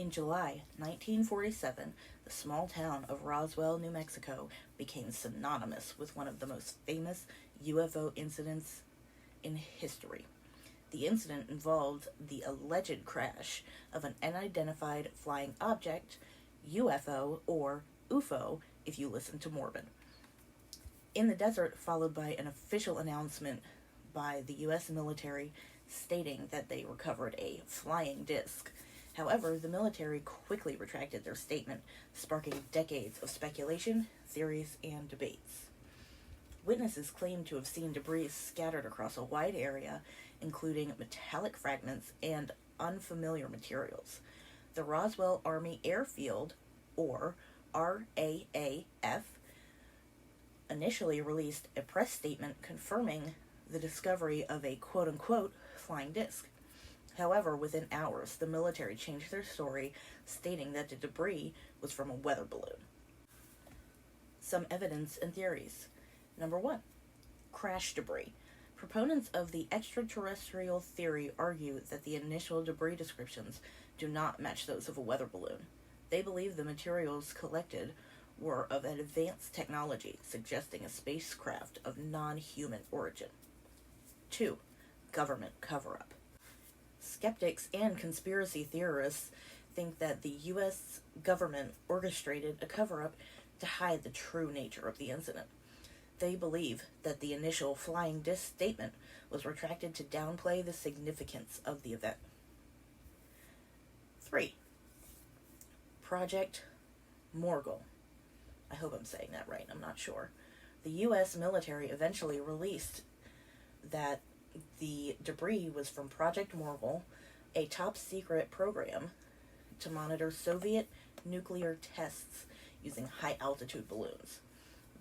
In July 1947, the small town of Roswell, New Mexico became synonymous with one of the most famous UFO incidents in history. The incident involved the alleged crash of an unidentified flying object, UFO, or UFO if you listen to Morbid, in the desert, followed by an official announcement by the U.S. military stating that they recovered a flying disc. However, the military quickly retracted their statement, sparking decades of speculation, theories, and debates. Witnesses claim to have seen debris scattered across a wide area, including metallic fragments and unfamiliar materials. The Roswell Army Airfield, or RAAF, initially released a press statement confirming the discovery of a quote-unquote flying disc. However, within hours, the military changed their story, stating that the debris was from a weather balloon. Some evidence and theories. Number 1. Crash debris. Proponents of the extraterrestrial theory argue that the initial debris descriptions do not match those of a weather balloon. They believe the materials collected were of an advanced technology, suggesting a spacecraft of non-human origin. 2. Government cover-up. Skeptics and conspiracy theorists think that the U.S. government orchestrated a cover-up to hide the true nature of the incident. They believe that the initial flying disc statement was retracted to downplay the significance of the event. 3. Project Morgul. I hope I'm saying that right, I'm not sure. The U.S. military eventually released that the debris was from Project Morgul, a top-secret program to monitor Soviet nuclear tests using high-altitude balloons.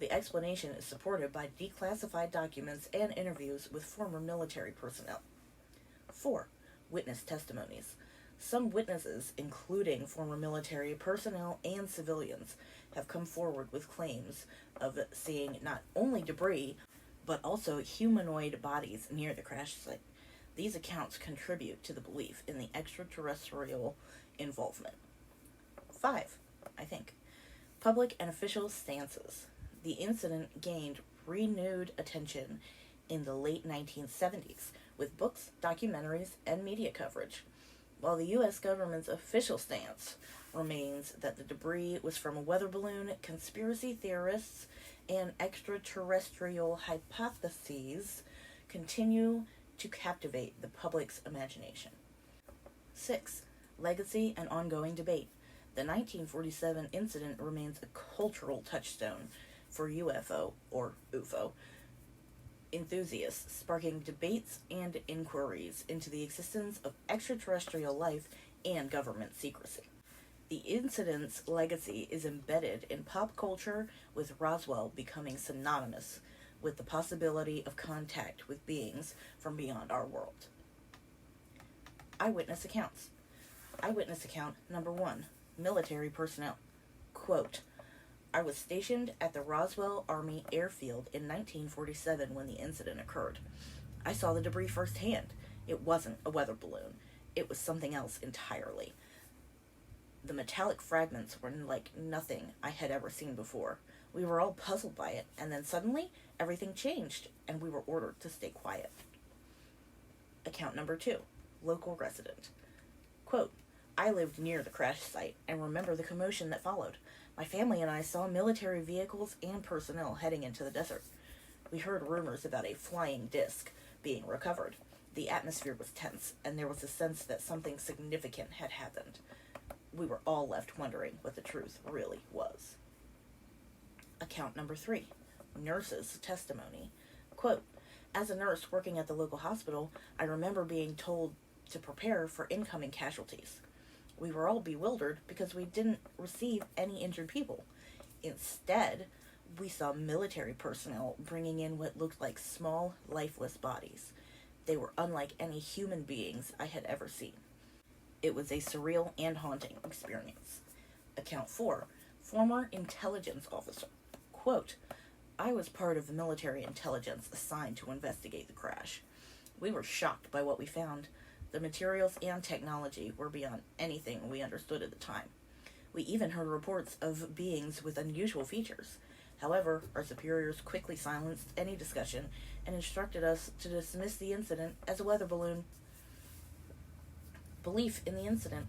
The explanation is supported by declassified documents and interviews with former military personnel. 4. Witness testimonies. Some witnesses, including former military personnel and civilians, have come forward with claims of seeing not only debris, but also humanoid bodies near the crash site. These accounts contribute to the belief in the extraterrestrial involvement. 5. Public and official stances. The incident gained renewed attention in the late 1970s with books, documentaries, and media coverage. While the U.S. government's official stance remains that the debris was from a weather balloon, conspiracy theorists and extraterrestrial hypotheses continue to captivate the public's imagination. 6. Legacy and ongoing debate. The 1947 incident remains a cultural touchstone for UFO, or UFO, enthusiasts, sparking debates and inquiries into the existence of extraterrestrial life and government secrecy. The incident's legacy is embedded in pop culture, with Roswell becoming synonymous with the possibility of contact with beings from beyond our world. Eyewitness accounts. Eyewitness account number 1. Military personnel. Quote, I was stationed at the Roswell Army Airfield in 1947 when the incident occurred. I saw the debris firsthand. It wasn't a weather balloon. It was something else entirely. The metallic fragments were like nothing I had ever seen before. We were all puzzled by it, and then suddenly everything changed, and we were ordered to stay quiet. Account number 2. Local resident. Quote, I lived near the crash site and remember the commotion that followed. My family and I saw military vehicles and personnel heading into the desert. We heard rumors about a flying disc being recovered. The atmosphere was tense, and there was a sense that something significant had happened. We were all left wondering what the truth really was. Account number 3. Nurse's testimony. Quote, as a nurse working at the local hospital, I remember being told to prepare for incoming casualties. We were all bewildered because we didn't receive any injured people. Instead, we saw military personnel bringing in what looked like small, lifeless bodies. They were unlike any human beings I had ever seen. It was a surreal and haunting experience. Account 4. Former intelligence officer. Quote, I was part of the military intelligence assigned to investigate the crash. We were shocked by what we found. The materials and technology were beyond anything we understood at the time. We even heard reports of beings with unusual features. However, our superiors quickly silenced any discussion and instructed us to dismiss the incident as a weather balloon. Belief in the incident.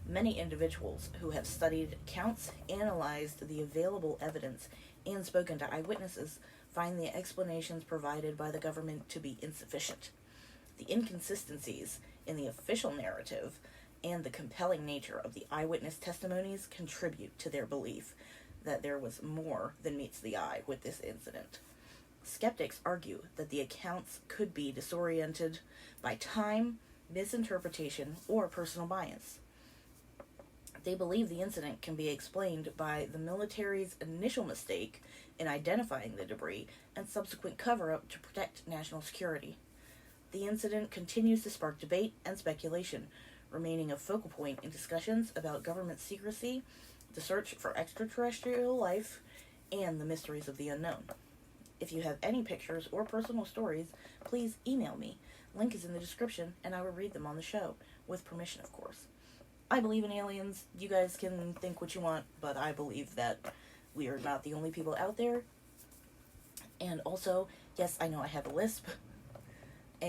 Many individuals who have studied accounts, analyzed the available evidence, and spoken to eyewitnesses find the explanations provided by the government to be insufficient. The inconsistencies in the official narrative and the compelling nature of the eyewitness testimonies contribute to their belief that there was more than meets the eye with this incident. Skeptics argue that the accounts could be disoriented by time, misinterpretation, or personal bias. They believe the incident can be explained by the military's initial mistake in identifying the debris and subsequent cover-up to protect national security. The incident continues to spark debate and speculation, remaining a focal point in discussions about government secrecy, the search for extraterrestrial life, and the mysteries of the unknown. If you have any pictures or personal stories, please email me. Link is in the description, and I will read them on the show, with permission, of course. I believe in aliens. You guys can think what you want, but I believe that we are not the only people out there. And also, yes, I know I have a lisp.